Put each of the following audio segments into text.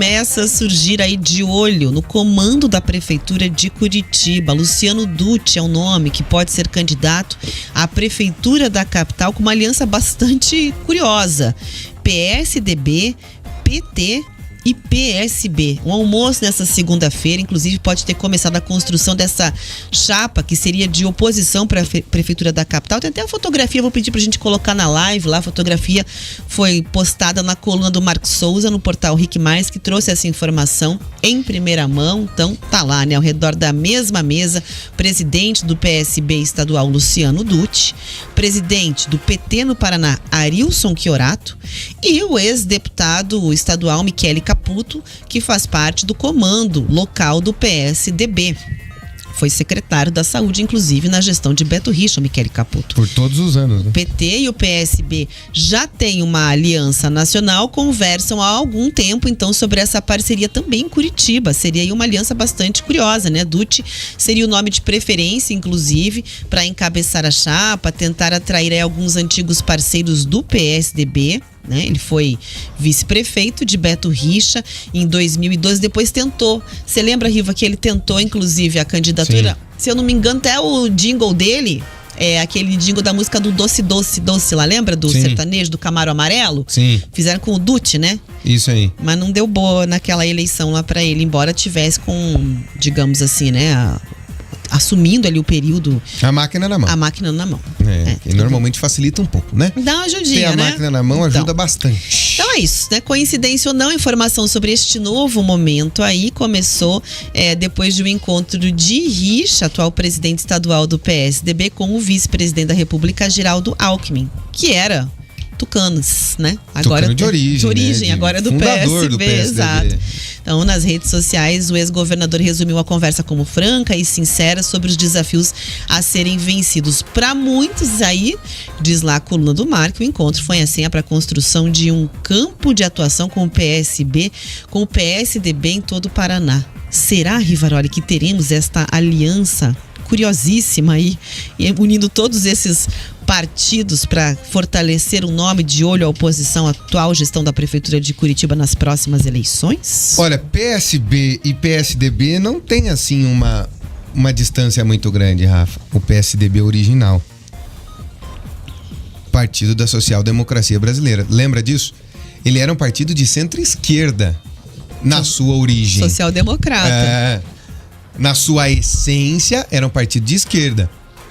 Começa a surgir aí de olho no comando da Prefeitura de Curitiba. Luciano Dutti é o nome que pode ser candidato à Prefeitura da capital com uma aliança bastante curiosa. PSDB, PT e PSB. Um almoço nessa segunda-feira, inclusive pode ter começado a construção dessa chapa que seria de oposição para a Prefeitura da capital. Tem até a fotografia, vou pedir pra gente colocar na live lá. A fotografia foi postada na coluna do Marcos Souza no portal Rick Mais, que trouxe essa informação em primeira mão. Então tá lá, né, ao redor da mesma mesa, presidente do PSB estadual Luciano Dutti, presidente do PT no Paraná Arilson Chiorato e o ex-deputado estadual Michele Caputo, que faz parte do comando local do PSDB. Foi secretário da Saúde, inclusive, na gestão de Beto Richa, Michele Caputo. Por todos os anos, né? O PT e o PSB já têm uma aliança nacional, conversam há algum tempo, então, sobre essa parceria também em Curitiba. Seria aí uma aliança bastante curiosa, né? Dutti seria o nome de preferência, inclusive, para encabeçar a chapa, tentar atrair aí alguns antigos parceiros do PSDB. Né? Ele foi vice-prefeito de Beto Richa em 2012, depois tentou. Você lembra, Riva, que ele tentou, inclusive, a candidatura? Sim. Se eu não me engano, até o jingle dele é aquele jingle da música do Doce, Doce, Doce lá, lembra? Do Sim. sertanejo, do Camaro Amarelo? Sim. Fizeram com o Dutti, né? Isso aí. Mas não deu boa naquela eleição lá pra ele, embora tivesse com, digamos assim, né, assumindo ali o período. A máquina na mão. A máquina na mão. E normalmente facilita um pouco, né? Dá uma ajudinha, ter a né? máquina na mão ajuda bastante. Então é isso, né? Coincidência ou não, informação sobre este novo momento aí começou depois de um encontro de Richa, atual presidente estadual do PSDB, com o vice-presidente da República, Geraldo Alckmin, que era tucanos, né? Agora tucano de origem, né? Agora do PSDB, exato. Então, nas redes sociais, o ex-governador resumiu a conversa como franca e sincera sobre os desafios a serem vencidos. Para muitos aí, diz lá a coluna do Marco, o encontro foi a senha para a construção de um campo de atuação com o PSB, com o PSDB em todo o Paraná. Será, Rivaroli, que teremos esta aliança curiosíssima aí, unindo todos esses partidos para fortalecer o nome de olho à oposição à atual gestão da Prefeitura de Curitiba nas próximas eleições? Olha, PSB e PSDB não tem assim uma distância muito grande, Rafa. O PSDB original, Partido da Social Democracia Brasileira, lembra disso? Ele era um partido de centro-esquerda na sua origem. Social-democrata. Na sua essência, era um partido de esquerda.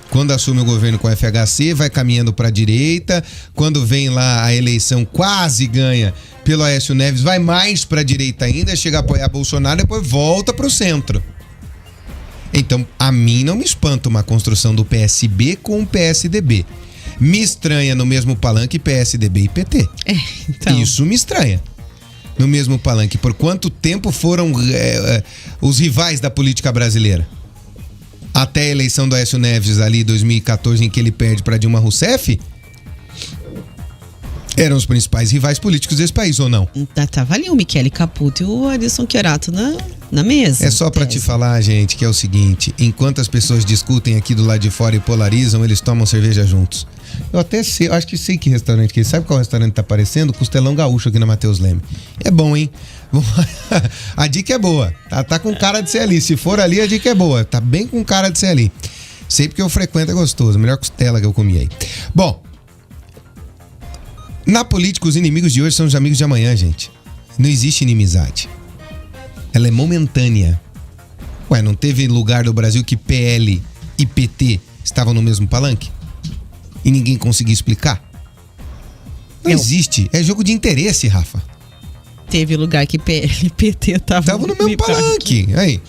Quando assume o governo com o FHC, vai caminhando para a direita. Quando vem lá a eleição, quase ganha pelo Aécio Neves, vai mais para a direita ainda, chega a apoiar Bolsonaro, depois volta para o centro. Então, a mim não me espanta uma construção do PSB com o PSDB. Me estranha no mesmo palanque PSDB e PT. Então. Isso me estranha. No mesmo palanque. Por quanto tempo foram os rivais da política brasileira? Até a eleição do Aécio Neves ali em 2014, em que ele perde para Dilma Rousseff, eram os principais rivais políticos desse país, ou não? Tava ali o Michele Caputo e o Arilson Chiorato na mesa. É só pra te falar, gente, que é o seguinte: enquanto as pessoas discutem aqui do lado de fora e polarizam, eles tomam cerveja juntos. Eu até sei, eu acho que sei que restaurante que é. Sabe qual restaurante tá aparecendo? Costelão Gaúcho aqui na Matheus Leme. É bom, hein? A dica é boa. Tá com cara de ser ali. Se for ali, a dica é boa. Tá bem com cara de ser ali. Sei porque eu frequento, é gostoso. A melhor costela que eu comi aí. Bom, na política, os inimigos de hoje são os amigos de amanhã, gente. Não existe inimizade. Ela é momentânea. Ué, não teve lugar do Brasil que PL e PT estavam no mesmo palanque? E ninguém conseguia explicar? Não existe. É jogo de interesse, Rafa. Teve lugar que PL e PT estavam no mesmo palanque. Aí.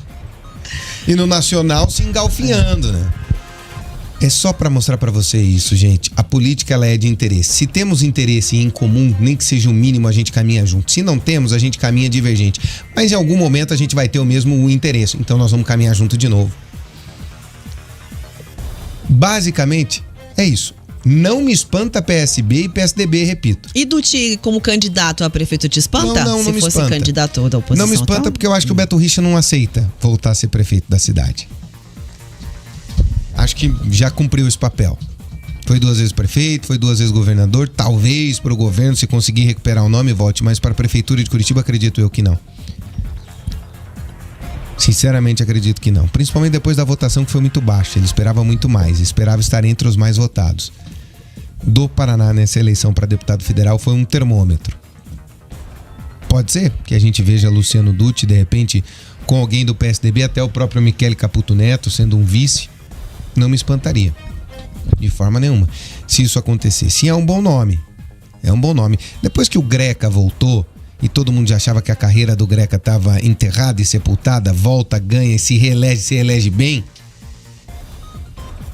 E no nacional se engalfinhando, né? É só pra mostrar pra você isso, gente. A política, ela é de interesse. Se temos interesse em comum, nem que seja o mínimo, a gente caminha junto. Se não temos, a gente caminha divergente. Mas em algum momento a gente vai ter o mesmo interesse. Então nós vamos caminhar junto de novo. Basicamente, é isso. Não me espanta PSB e PSDB, repito. E Dutti como candidato a prefeito te espanta? Não Se me fosse espanta. candidato da oposição. Não me espanta então? Porque eu acho que o Beto Richa não aceita voltar a ser prefeito da cidade. Acho que já cumpriu esse papel. Foi 2 vezes prefeito, foi 2 vezes governador. Talvez para o governo, se conseguir recuperar o nome, volte. Mas para a prefeitura de Curitiba, acredito eu que não. Sinceramente, acredito que não. Principalmente depois da votação, que foi muito baixa. Ele esperava muito mais. Esperava estar entre os mais votados. Do Paraná nessa eleição para deputado federal foi um termômetro. Pode ser que a gente veja Luciano Dutti, de repente, com alguém do PSDB, até o próprio Michele Caputo Neto sendo um vice. Não me espantaria. De forma nenhuma. Se isso acontecer. Sim, é um bom nome. É um bom nome. Depois que o Greca voltou, e todo mundo já achava que a carreira do Greca estava enterrada e sepultada, volta, ganha, se reelege bem.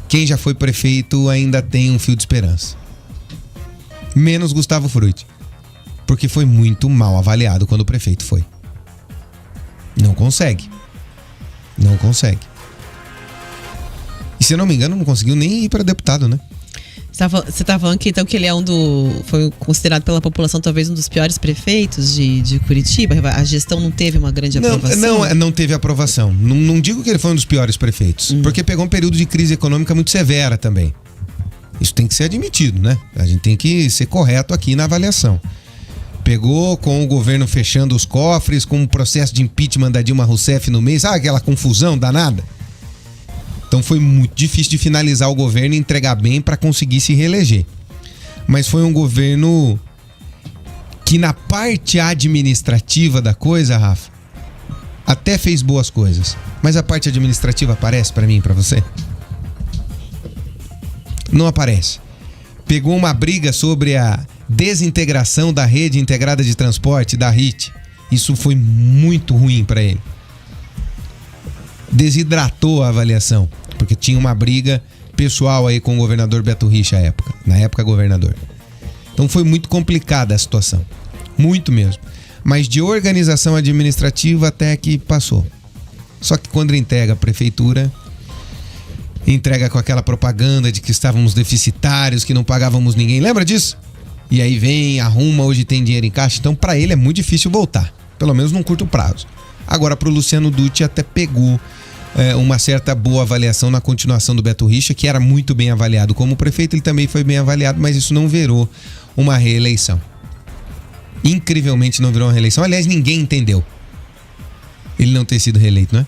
Quem já foi prefeito ainda tem um fio de esperança. Menos Gustavo Frutti. Porque foi muito mal avaliado quando o prefeito foi. Não consegue. Não consegue. E se eu não me engano, não conseguiu nem ir para deputado, né? Você tá falando que então que ele é foi considerado pela população talvez um dos piores prefeitos de Curitiba? A gestão não teve uma grande aprovação? Não teve aprovação. Não digo que ele foi um dos piores prefeitos, porque pegou um período de crise econômica muito severa também. Isso tem que ser admitido, né? A gente tem que ser correto aqui na avaliação. Pegou com o governo fechando os cofres, com um processo de impeachment da Dilma Rousseff no meio, sabe aquela confusão danada? Então foi muito difícil de finalizar o governo e entregar bem para conseguir se reeleger. Mas foi um governo que na parte administrativa da coisa, Rafa, até fez boas coisas. Mas a parte administrativa aparece para mim e para você? Não aparece. Pegou uma briga sobre a desintegração da rede integrada de transporte, da RIT. Isso foi muito ruim para ele. Desidratou a avaliação, porque tinha uma briga pessoal aí com o governador Beto Richa na época governador. Então foi muito complicada a situação, muito mesmo. Mas de organização administrativa até que passou. Só que quando ele entrega a prefeitura, entrega com aquela propaganda de que estávamos deficitários, que não pagávamos ninguém, lembra disso? E aí vem, arruma, hoje tem dinheiro em caixa. Então para ele é muito difícil voltar, pelo menos num curto prazo. Agora pro Luciano Dutti até pegou uma certa boa avaliação na continuação do Beto Richa, que era muito bem avaliado como prefeito. Ele também foi bem avaliado, mas isso não virou uma reeleição. Incrivelmente não virou uma reeleição. Aliás, ninguém entendeu ele não ter sido reeleito, né?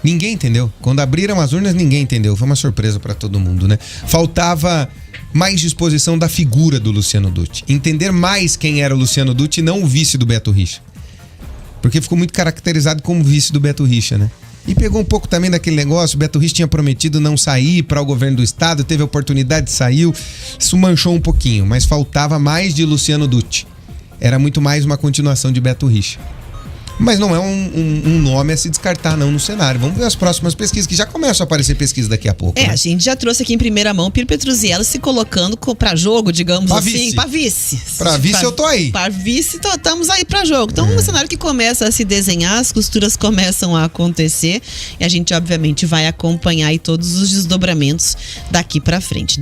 Ninguém entendeu. Quando abriram as urnas, ninguém entendeu. Foi uma surpresa para todo mundo, né? Faltava mais disposição da figura do Luciano Dutti. Entender mais quem era o Luciano Dutti e não o vice do Beto Richa. Porque ficou muito caracterizado como vice do Beto Richa, né? E pegou um pouco também daquele negócio, o Beto Richa tinha prometido não sair para o governo do estado, teve a oportunidade, saiu, isso manchou um pouquinho, mas faltava mais de Luciano Dutti. Era muito mais uma continuação de Beto Richa. Mas não é um nome a se descartar não no cenário. Vamos ver as próximas pesquisas, que já começam a aparecer pesquisas daqui a pouco. Né? A gente já trouxe aqui em primeira mão Piro Petruzziello se colocando pra jogo, digamos pra assim. Vice. Pra vice. Pra vice eu tô aí. Pra vice, estamos aí pra jogo. Então um cenário que começa a se desenhar, as costuras começam a acontecer e a gente obviamente vai acompanhar aí todos os desdobramentos daqui pra frente.